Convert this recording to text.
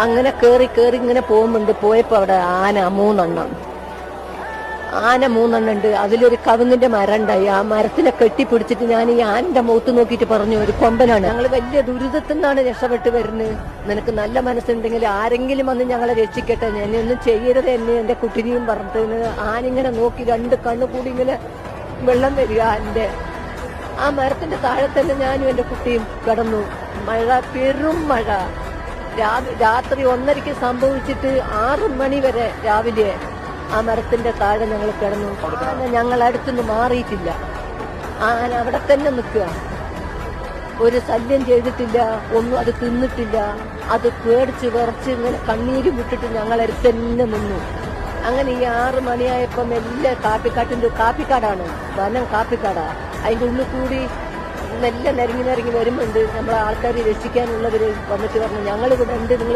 അങ്ങനെ കേറി കേറി ഇങ്ങനെ പോയപ്പോ അവിടെ ആന മൂന്നെണ്ണം ഉണ്ട്. അതിലൊരു കവുങ്ങിന്റെ മരം ഉണ്ടായി. ആ മരത്തിനെ കെട്ടിപ്പിടിച്ചിട്ട് ഞാൻ ഈ ആനന്റെ മുഖത്ത് നോക്കിയിട്ട് പറഞ്ഞു, ഒരു കൊമ്പനാണ്. ഞങ്ങൾ വലിയ ദുരിതത്തിൽ നിന്നാണ് രക്ഷപ്പെട്ട് വരുന്നത്. നിനക്ക് നല്ല മനസ്സുണ്ടെങ്കിൽ ആരെങ്കിലും വന്ന് ഞങ്ങളെ രക്ഷിക്കട്ടെ, എന്നെ ഒന്നും ചെയ്യരുത്, എന്നെ എന്റെ കുട്ടിനെയും പറഞ്ഞിട്ട് ആനിങ്ങനെ നോക്കി രണ്ട് കണ്ണുകൂടി ഇങ്ങനെ വെള്ളം വരിക. ആ മരത്തിന്റെ താഴെ തന്നെ ഞാനും എന്റെ കുട്ടിയും കിടന്നു. മഴ, പെരും മഴ. രാത്രി 1:30 സംഭവിച്ചിട്ട് 6 മണി വരെ രാവിലെ ആ മരത്തിന്റെ താഴെ ഞങ്ങൾ കിടന്നു. ആന ഞങ്ങളടുത്തുനിന്ന് മാറിയിട്ടില്ല. ആന അവിടെ തന്നെ നിൽക്കുക. ഒരു ശല്യം ചെയ്തിട്ടില്ല, ഒന്നും അത് തിന്നിട്ടില്ല. അത് പേടിച്ച് വിറച്ച് ഇങ്ങനെ കണ്ണീര് വിട്ടിട്ട് ഞങ്ങളടുത്ത് തന്നെ നിന്നു. അങ്ങനെ ഈ 6 മണിയായപ്പം എല്ലാ കാപ്പിക്കാടാണ്, വനം കാപ്പിക്കാടാ. അതിന്റെ ഉള്ളിൽ കൂടി മെല്ലെ നിരങ്ങി വരുമ്പോണ്ട് നമ്മളെ ആൾക്കാർ രക്ഷിക്കാനുള്ളവര് വന്നിട്ട് പറഞ്ഞു, ഞങ്ങൾ ഇവിടെ ഉണ്ട്, നിങ്ങൾ